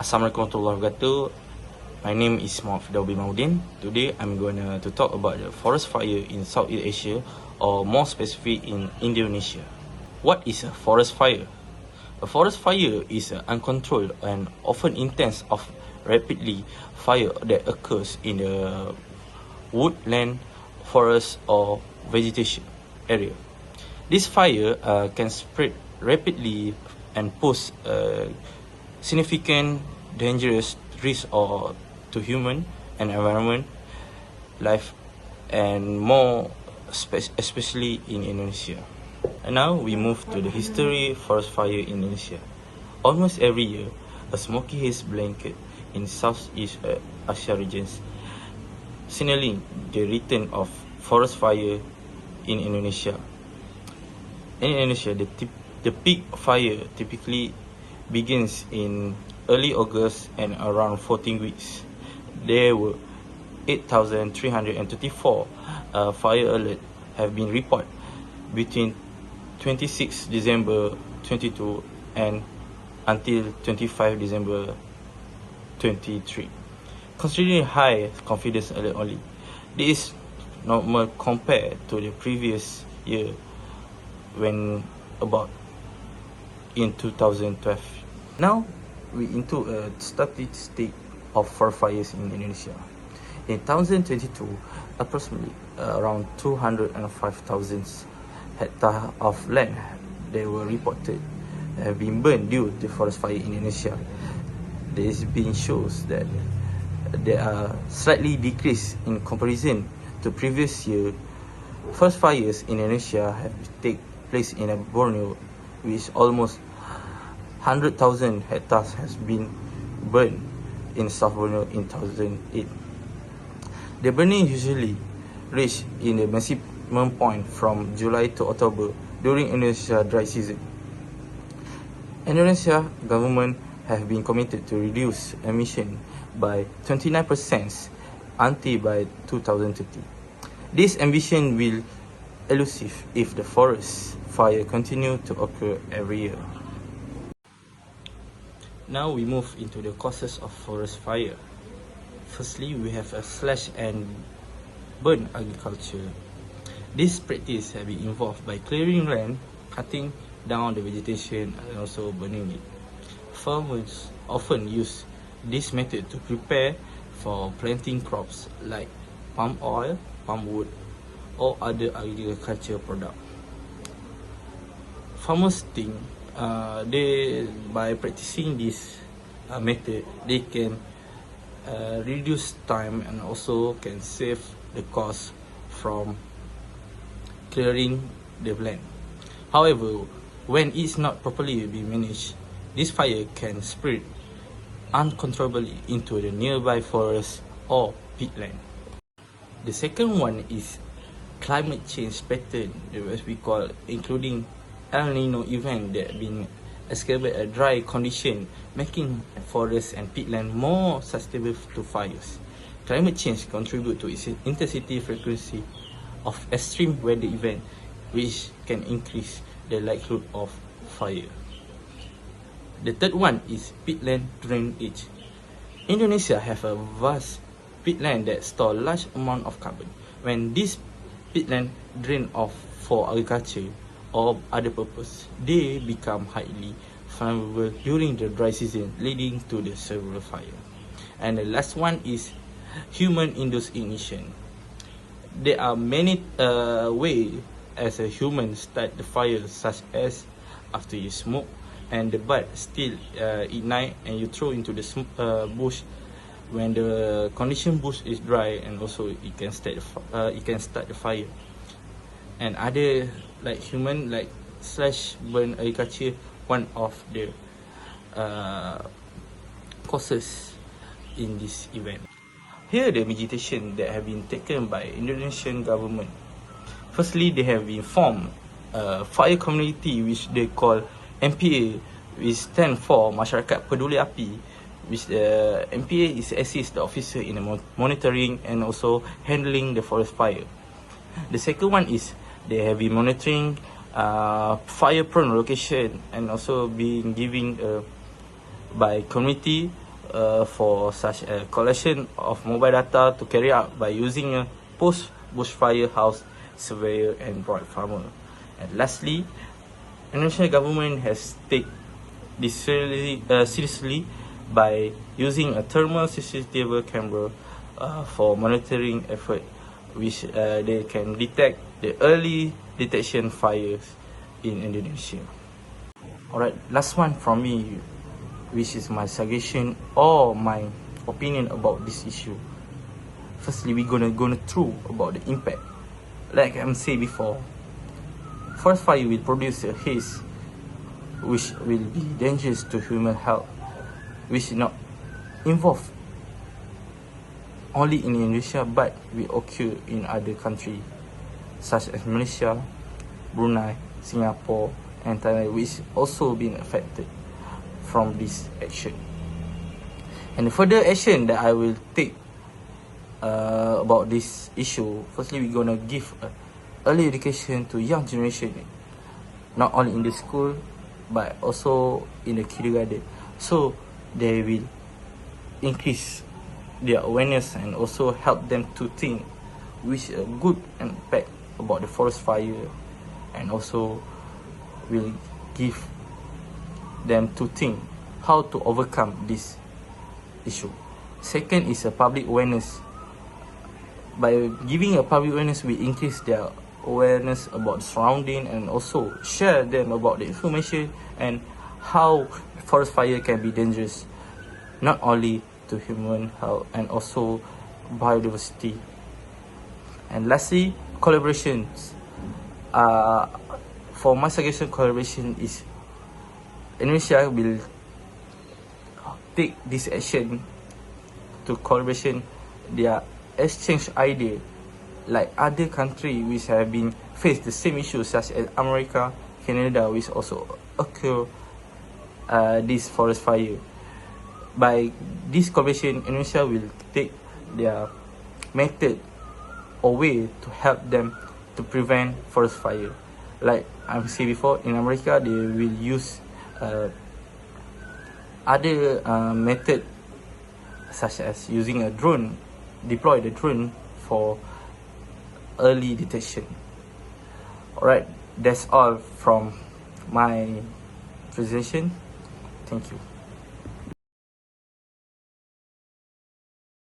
Assalamualaikum warahmatullahi wabarakatuh. My name is Muhammad Maudin. Today I'm going to talk about the forest fire in Southeast Asia, or more specific in Indonesia. What is a forest fire? A forest fire is an uncontrolled and often intense of rapidly fire that occurs in the woodland, forest or vegetation area. This fire can spread rapidly and pose significant dangerous risk or to human and environment life, and more especially in Indonesia. And now we move to the history forest fire in Indonesia. Almost every year, a smoky haze blanket in Southeast Asia regions, signaling the return of forest fire in Indonesia. In Indonesia, the peak fire typically begins in early August and around 14 weeks. There were 8,334 fire alerts have been reported between 26 December 22 and until 25 December 23. Considering high confidence alert only, this is normal compared to the previous year when about in 2012. Now we into a statistic of forest fires in Indonesia. In 2022, approximately around 205,000 hectares of land that were reported have been burned due to forest fire in Indonesia. There has been shows that they are slightly decreased in comparison to previous year. Forest fires in Indonesia have taken place in Borneo, which almost 100,000 hectares has been burned in South Borneo in 2008. The burning usually reach in the maximum point from July to October during Indonesia dry season. Indonesia government have been committed to reduce emission by 29% until by 2030. This ambition will elusive if the forest fire continue to occur every year. Now we move into the causes of forest fire. Firstly, we have a slash and burn agriculture. This practice has been involved by clearing land, cutting down the vegetation and also burning it. Farmers often use this method to prepare for planting crops like palm oil, palm wood or other agricultural products. Farmers think by practicing this method, they can reduce time and also can save the cost from clearing the land. However, when it's not properly being managed, this fire can spread uncontrollably into the nearby forest or peatland. The second one is climate change pattern, as we call, including El Nino event that been exacerbate a dry condition, making forests and peatland more susceptible to fires. Climate change contribute to its intensity frequency of extreme weather event, which can increase the likelihood of fire. The third one is peatland drainage. Indonesia have a vast peatland that store large amount of carbon. When this peatland drain off for agriculture or other purpose, they become highly flammable during the dry season, leading to the several fire. And the last one is human-induced ignition. There are many ways as a human start the fire, such as after you smoke and the butt still ignite and you throw into the bush when the condition bush is dry, and also it can start the fire. And other like human like slash burn agriculture, one of the causes in this event. Here are the mitigation that have been taken by Indonesian government. Firstly, they have been formed a fire community which they call MPA, which stand for Masyarakat Peduli Api, which the MPA is assist the officer in the monitoring and also handling the forest fire. The second one is they have been monitoring fire prone location and also being giving by community for such a collection of mobile data to carry out by using a post bushfire house surveyor and broad farmer. And lastly, Indonesian government has taken this seriously by using a thermal CCTV camera for monitoring effort, which they can detect the early detection fires in Indonesia. Alright, last one from me, which is my suggestion or my opinion about this issue. Firstly, we're gonna through about the impact. Like I'm saying before, forest fire will produce a haze which will be dangerous to human health, which is not involved only in Indonesia but will occur in other countries such as Malaysia, Brunei, Singapore and Thailand, which also been affected from this action. And the further action that I will take about this issue, firstly we're gonna give early education to young generation, not only in the school but also in the kindergarten, so they will increase their awareness and also help them to think which a good impact about the forest fire, and also will give them to think how to overcome this issue. Second is a public awareness. By giving a public awareness, we increase their awareness about the surrounding and also share them about the information and how forest fire can be dangerous, not only to human health and also biodiversity. And lastly, collaborations. For my suggestion, collaboration is Indonesia will take this action to collaboration, their exchange idea like other countries which have been faced the same issues such as America, Canada, which also occur this forest fire. By this collaboration, Indonesia will take their method or way to help them to prevent forest fire. Like I said before, in America they will use other method such as using a drone, deploy the drone for early detection. Alright, that's all from my presentation. Thank you.